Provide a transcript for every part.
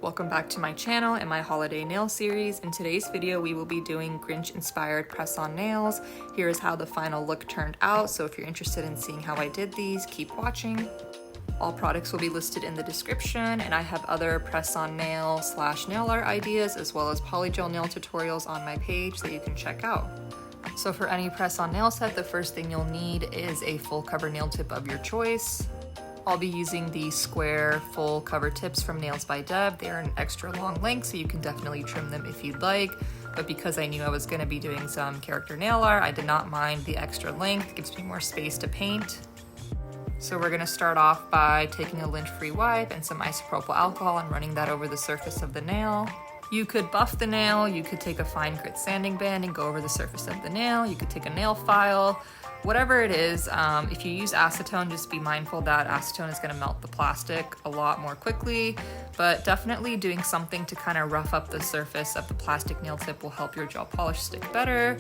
Welcome back to my channel and my holiday nail series. In today's video, we will be doing Grinch inspired press-on nails. Here is how the final look turned out. So if you're interested in seeing how I did these, keep watching. All products will be listed in the description, and I have other press-on nail / nail art ideas as well as polygel nail tutorials on my page that you can check out. So for any press-on nail set, the first thing you'll need is a full cover nail tip of your choice. I'll be using the square full cover tips from Nailz by Deb. They are an extra long length, so you can definitely trim them if you'd like. But because I knew I was going to be doing some character nail art, I did not mind the extra length. It gives me more space to paint. So we're going to start off by taking a lint-free wipe and some isopropyl alcohol and running that over the surface of the nail. You could buff the nail, you could take a fine grit sanding band and go over the surface of the nail. You could take a nail file. Whatever it is, if you use acetone, just be mindful that acetone is going to melt the plastic a lot more quickly, but definitely doing something to kind of rough up the surface of the plastic nail tip will help your gel polish stick better.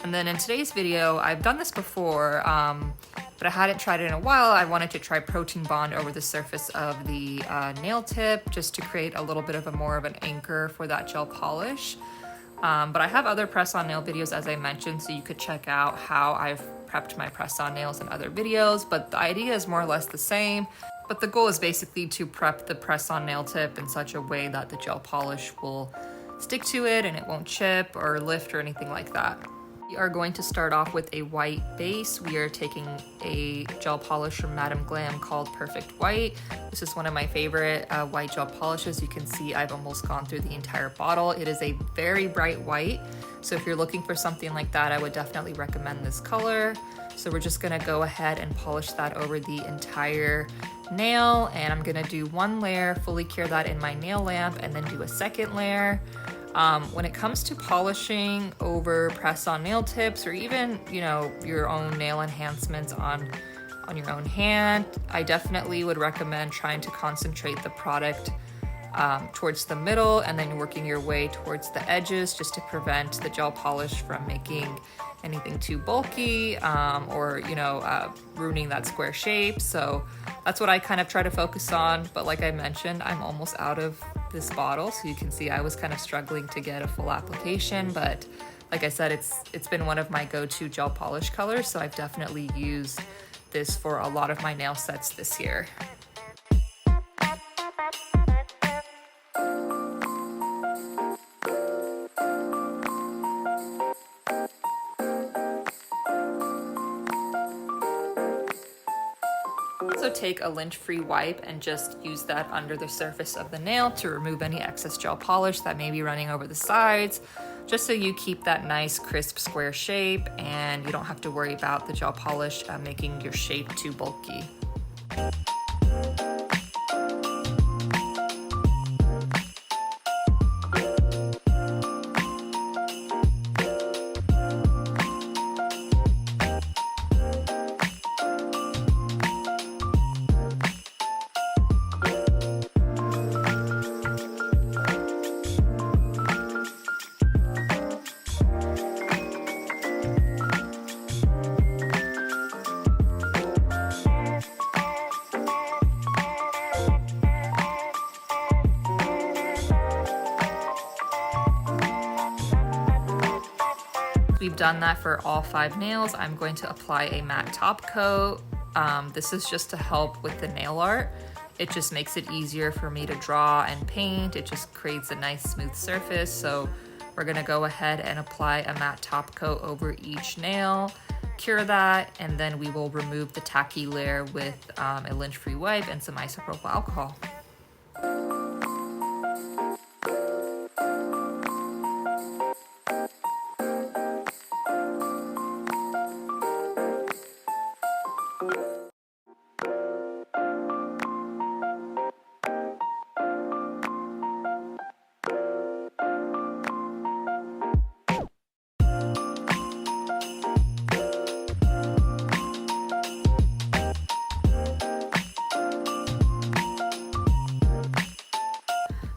And then in today's video, I've done this before, but I hadn't tried it in a while. I wanted to try Protein Bond over the surface of the nail tip just to create a little bit of more of an anchor for that gel polish. But I have other press-on nail videos, as I mentioned, so you could check out how I've prepped my press-on nails in other videos, but the idea is more or less the same. But the goal is basically to prep the press-on nail tip in such a way that the gel polish will stick to it and it won't chip or lift or anything like that. We are going to start off with a white base. We are taking a gel polish from Madam Glam called Perfect White. This is one of my favorite white gel polishes. You can see I've almost gone through the entire bottle. It is a very bright white. So if you're looking for something like that, I would definitely recommend this color. So we're just gonna go ahead and polish that over the entire nail. And I'm gonna do one layer, fully cure that in my nail lamp, and then do a second layer. When it comes to polishing over press-on nail tips, or even, your own nail enhancements on your own hand, I definitely would recommend trying to concentrate the product towards the middle and then working your way towards the edges just to prevent the gel polish from making anything too bulky or ruining that square shape. So that's what I kind of try to focus on. But like I mentioned, I'm almost out of this bottle, so you can see I was kind of struggling to get a full application. But like I said, it's been one of my go-to gel polish colors, so I've definitely used this for a lot of my nail sets this year. So take a lint-free wipe and just use that under the surface of the nail to remove any excess gel polish that may be running over the sides, just so you keep that nice crisp square shape and you don't have to worry about the gel polish making your shape too bulky. We've done that for all 5 nails. I'm going to apply a matte top coat. This is just to help with the nail art. It just makes it easier for me to draw and paint. It just creates a nice smooth surface. So we're gonna go ahead and apply a matte top coat over each nail, cure that, and then we will remove the tacky layer with a lint-free wipe and some isopropyl alcohol.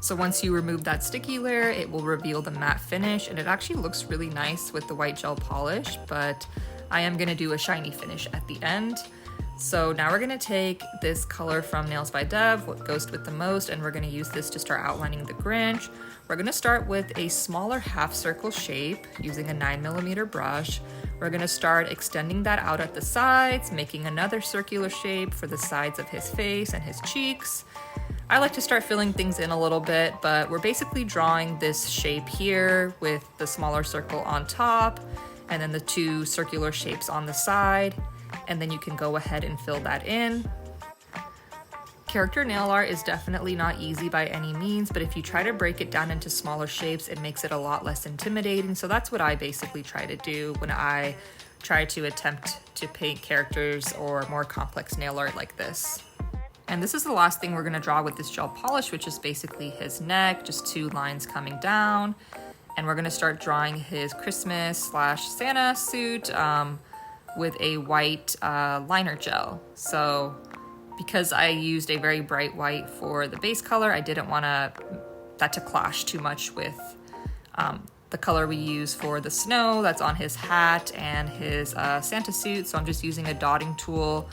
So once you remove that sticky layer, it will reveal the matte finish, and it actually looks really nice with the white gel polish, but I am gonna do a shiny finish at the end. So now we're gonna take this color from Nails by Dev, what goes with the most, and we're gonna use this to start outlining the Grinch. We're gonna start with a smaller half circle shape using a 9mm brush. We're gonna start extending that out at the sides, making another circular shape for the sides of his face and his cheeks. I like to start filling things in a little bit, but we're basically drawing this shape here with the smaller circle on top and then the two circular shapes on the side. And then you can go ahead and fill that in. Character nail art is definitely not easy by any means, but if you try to break it down into smaller shapes, it makes it a lot less intimidating. So that's what I basically try to do when I try to attempt to paint characters or more complex nail art like this. And this is the last thing we're gonna draw with this gel polish, which is basically his neck, just two lines coming down. And we're gonna start drawing his Christmas/Santa suit with a white liner gel. So because I used a very bright white for the base color, I didn't want that to clash too much with the color we use for the snow that's on his hat and his Santa suit. So I'm just using a dotting tool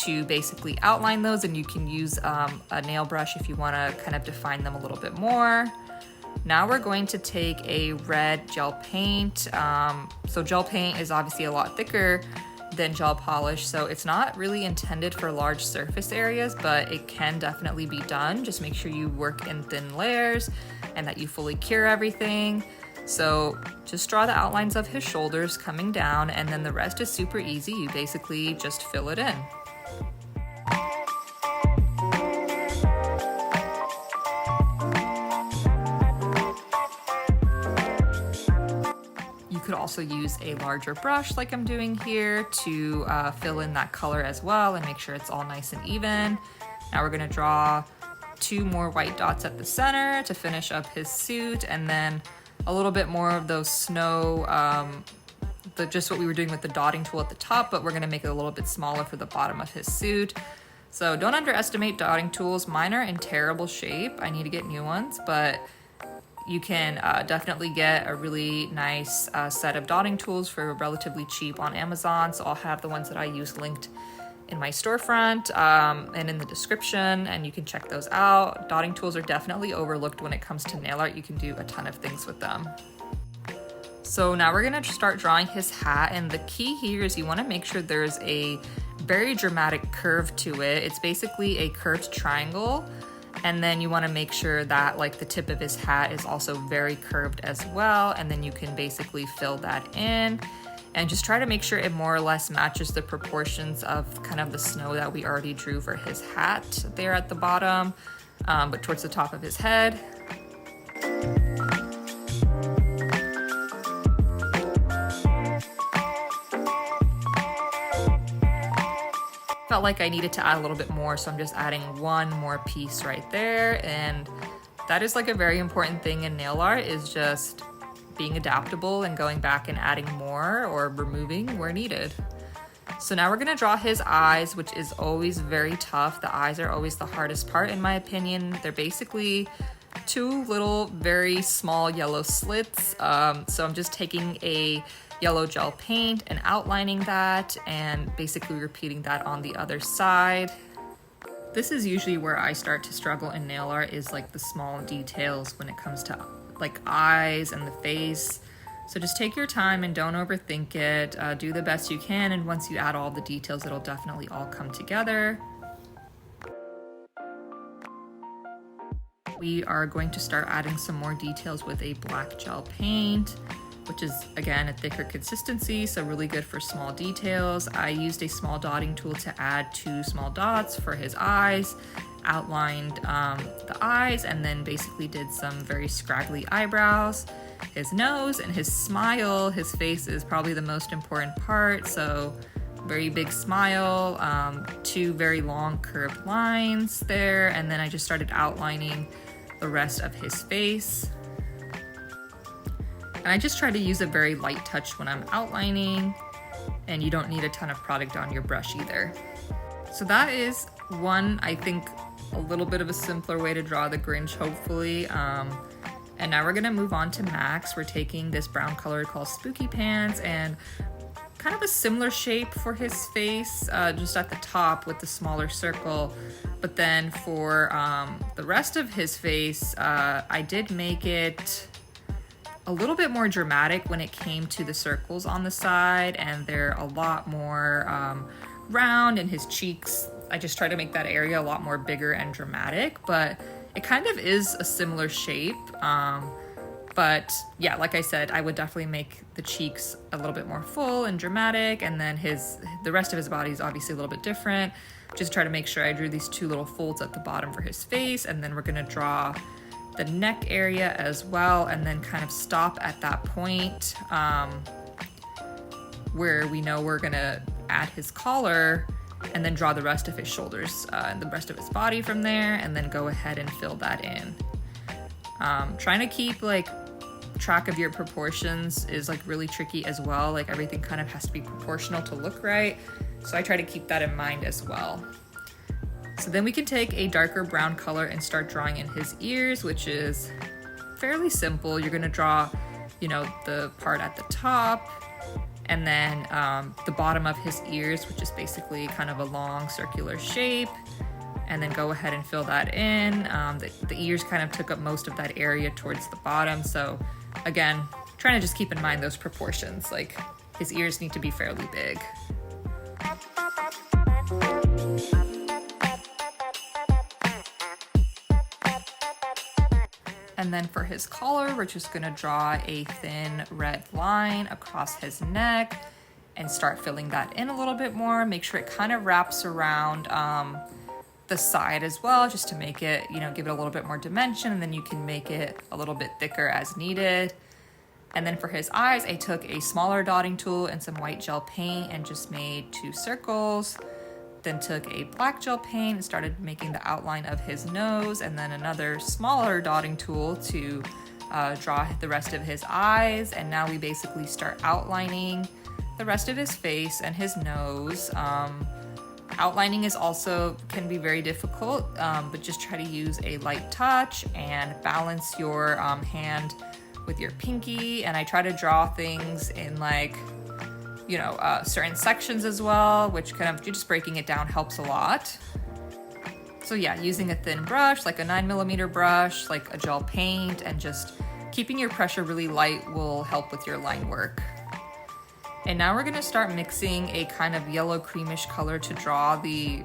to basically outline those, and you can use a nail brush if you want to kind of define them a little bit more. Now we're going to take a red gel paint. So gel paint is obviously a lot thicker than gel polish, so it's not really intended for large surface areas, but it can definitely be done. Just make sure you work in thin layers and that you fully cure everything. So just draw the outlines of his shoulders coming down, and then the rest is super easy. You basically just fill it in. You could also use a larger brush like I'm doing here to fill in that color as well and make sure it's all nice and even. Now we're gonna draw two more white dots at the center to finish up his suit, and then a little bit more of those snow, just what we were doing with the dotting tool at the top, but we're gonna make it a little bit smaller for the bottom of his suit. So don't underestimate dotting tools. Mine are in terrible shape. I need to get new ones, but you can definitely get a really nice set of dotting tools for relatively cheap on Amazon. So I'll have the ones that I use linked in my storefront and in the description, and you can check those out. Dotting tools are definitely overlooked when it comes to nail art. You can do a ton of things with them. So now we're gonna start drawing his hat, and the key here is you wanna make sure there's a very dramatic curve to it. It's basically a curved triangle. And then you want to make sure that like the tip of his hat is also very curved as well. And then you can basically fill that in and just try to make sure it more or less matches the proportions of kind of the snow that we already drew for his hat there at the bottom, but towards the top of his head. Felt like I needed to add a little bit more, so I'm just adding one more piece right there. And that is like a very important thing in nail art, is just being adaptable and going back and adding more or removing where needed. So now we're gonna draw his eyes, which is always very tough. The eyes are always the hardest part in my opinion. They're basically two little very small yellow slits. So I'm just taking a yellow gel paint and outlining that and basically repeating that on the other side. This is usually where I start to struggle in nail art, is like the small details when it comes to like eyes and the face. So just take your time and don't overthink it. Do the best you can, and once you add all the details, it'll definitely all come together. We are going to start adding some more details with a black gel paint, which is again a thicker consistency, so really good for small details. I used a small dotting tool to add two small dots for his eyes, outlined the eyes, and then basically did some very scraggly eyebrows, his nose, and his smile. His face is probably the most important part, so very big smile, two very long curved lines there, and then I just started outlining the rest of his face. And I just try to use a very light touch when I'm outlining, and you don't need a ton of product on your brush either. So that is one, I think, a little bit of a simpler way to draw the Grinch, hopefully. And now we're gonna move on to Max. We're taking this brown color called Spooky Pants and kind of a similar shape for his face, just at the top with the smaller circle. But then for the rest of his face, I did make it a little bit more dramatic when it came to the circles on the side, and they're a lot more round, and his cheeks, I just try to make that area a lot more bigger and dramatic, but it kind of is a similar shape. But yeah, like I said, I would definitely make the cheeks a little bit more full and dramatic, and then the rest of his body is obviously a little bit different. Just try to make sure I drew these two little folds at the bottom for his face, and then we're gonna draw the neck area as well, and then kind of stop at that point where we know we're gonna add his collar, and then draw the rest of his shoulders and the rest of his body from there, and then go ahead and fill that in. Trying to keep like track of your proportions is like really tricky as well. Like everything kind of has to be proportional to look right, so I try to keep that in mind as well. So then we can take a darker brown color and start drawing in his ears, which is fairly simple. You're gonna draw, you know, the part at the top, and then the bottom of his ears, which is basically kind of a long circular shape, and then go ahead and fill that in. The ears kind of took up most of that area towards the bottom, so again, trying to just keep in mind those proportions. Like his ears need to be fairly big. And then for his collar, we're just gonna draw a thin red line across his neck and start filling that in a little bit more. Make sure it kind of wraps around the side as well, just to make it, you know, give it a little bit more dimension, and then you can make it a little bit thicker as needed. And then for his eyes, I took a smaller dotting tool and some white gel paint and just made 2 circles. Then took a black gel paint and started making the outline of his nose, and then another smaller dotting tool to draw the rest of his eyes. And now we basically start outlining the rest of his face and his nose. Outlining is also can be very difficult, but just try to use a light touch and balance your hand with your pinky. And I try to draw things in like, you know, certain sections as well, which kind of just breaking it down helps a lot. So yeah, using a thin brush, like a 9mm brush, like a gel paint, and just keeping your pressure really light will help with your line work. And now we're gonna start mixing a kind of yellow creamish color to draw the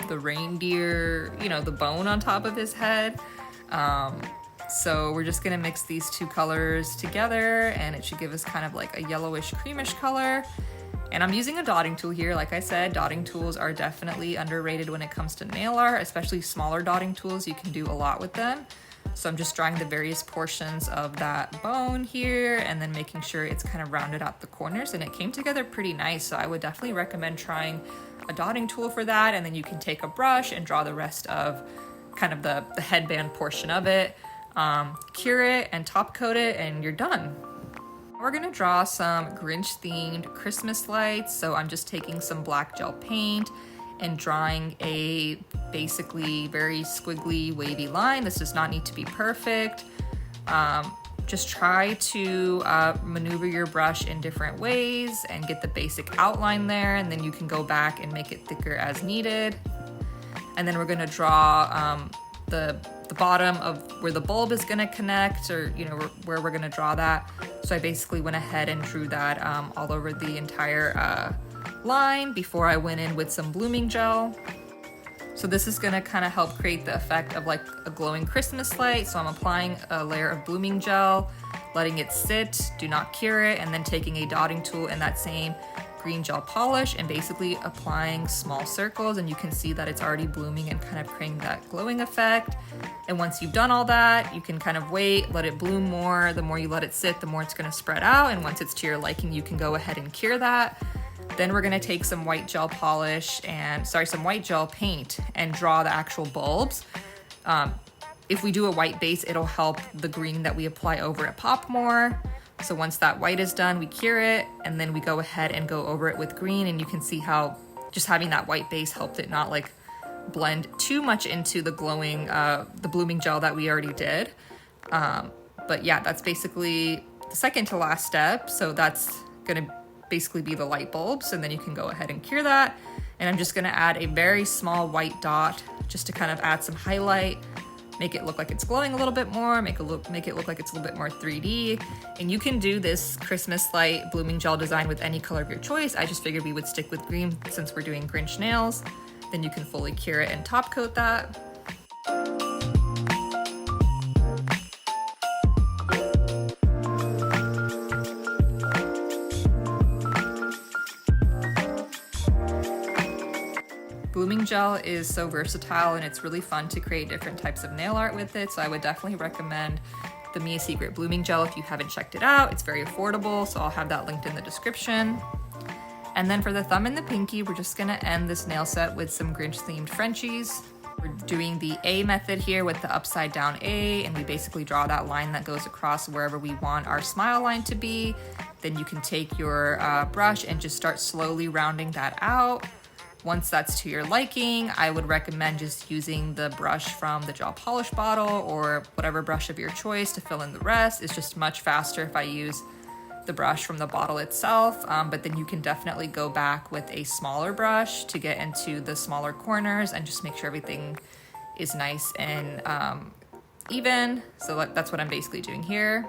reindeer, you know, the bone on top of his head. So we're just gonna mix these 2 colors together, and it should give us kind of like a yellowish creamish color. And I'm using a dotting tool here. Like I said, dotting tools are definitely underrated when it comes to nail art, especially smaller dotting tools. You can do a lot with them. So I'm just drawing the various portions of that bone here, and then making sure it's kind of rounded out the corners, and it came together pretty nice. So I would definitely recommend trying a dotting tool for that, and then you can take a brush and draw the rest of kind of the headband portion of it. Cure it and top coat it, and you're done. We're gonna draw some Grinch themed Christmas lights. So I'm just taking some black gel paint and drawing a basically very squiggly wavy line. This does not need to be perfect. Just try to maneuver your brush in different ways and get the basic outline there, and then you can go back and make it thicker as needed. And then we're gonna draw the bottom of where the bulb is gonna connect, or you know, where we're gonna draw that. So I basically went ahead and drew that all over the entire line before I went in with some blooming gel. So this is gonna kind of help create the effect of like a glowing Christmas light. So I'm applying a layer of blooming gel, letting it sit, do not cure it, and then taking a dotting tool in that same green gel polish and basically applying small circles, and you can see that it's already blooming and kind of creating that glowing effect. And once you've done all that, you can kind of wait, let it bloom more. The more you let it sit, the more it's gonna spread out, and once it's to your liking, you can go ahead and cure that. Then we're gonna take some white gel polish and, some white gel paint and draw the actual bulbs. If we do a white base, it'll help the green that we apply over it pop more. So once that white is done, we cure it, and then we go ahead and go over it with green, and you can see how just having that white base helped it not like blend too much into the glowing, the blooming gel that we already did. But yeah, that's basically the second to last step. So that's gonna basically be the light bulbs, and then you can go ahead and cure that. And I'm just gonna add a very small white dot just to kind of add some highlight, make it look like it's glowing a little bit more, make it look like it's a little bit more 3D. And you can do this Christmas light blooming gel design with any color of your choice. I just figured we would stick with green since we're doing Grinch nails. Then you can fully cure it and top coat that. Blooming gel is so versatile and it's really fun to create different types of nail art with it. So I would definitely recommend the Mia Secret Blooming Gel if you haven't checked it out. It's very affordable, so I'll have that linked in the description. And then for the thumb and the pinky, we're just gonna end this nail set with some Grinch themed Frenchies. We're doing the A method here with the upside down A, and we basically draw that line that goes across wherever we want our smile line to be. Then you can take your brush and just start slowly rounding that out. Once that's to your liking, I would recommend just using the brush from the gel polish bottle or whatever brush of your choice to fill in the rest. It's just much faster if I use the brush from the bottle itself, but then you can definitely go back with a smaller brush to get into the smaller corners and just make sure everything is nice and even. So that's what I'm basically doing here.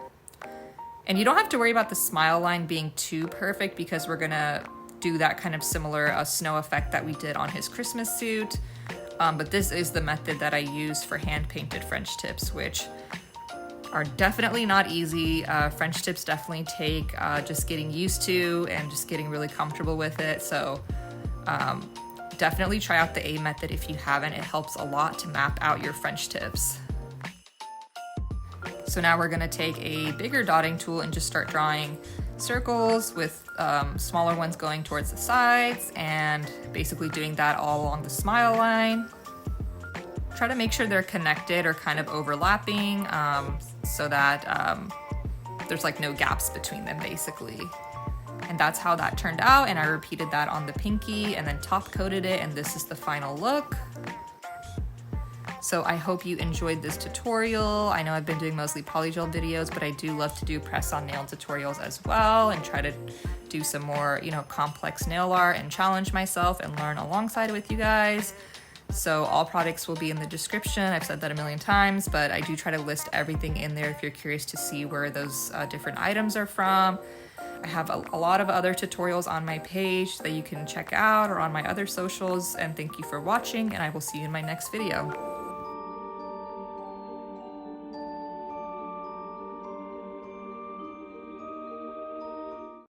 And you don't have to worry about the smile line being too perfect because we're gonna do that kind of similar snow effect that we did on his Christmas suit. But this is the method that I use for hand painted French tips, which are definitely not easy. French tips definitely take just getting used to and just getting really comfortable with it. So definitely try out the A method if you haven't. It helps a lot to map out your French tips. So now we're gonna take a bigger dotting tool and just start drawing circles with smaller ones going towards the sides and basically doing that all along the smile line. Try to make sure they're connected or kind of overlapping so that there's like no gaps between them basically. And that's how that turned out, and I repeated that on the pinky and then top coated it, and this is the final look. So I hope you enjoyed this tutorial. I know I've been doing mostly polygel videos, but I do love to do press on nail tutorials as well and try to do some more, complex nail art and challenge myself and learn alongside with you guys. So all products will be in the description. I've said that a million times, but I do try to list everything in there if you're curious to see where those different items are from. I have a lot of other tutorials on my page that you can check out or on my other socials, and thank you for watching, and I will see you in my next video.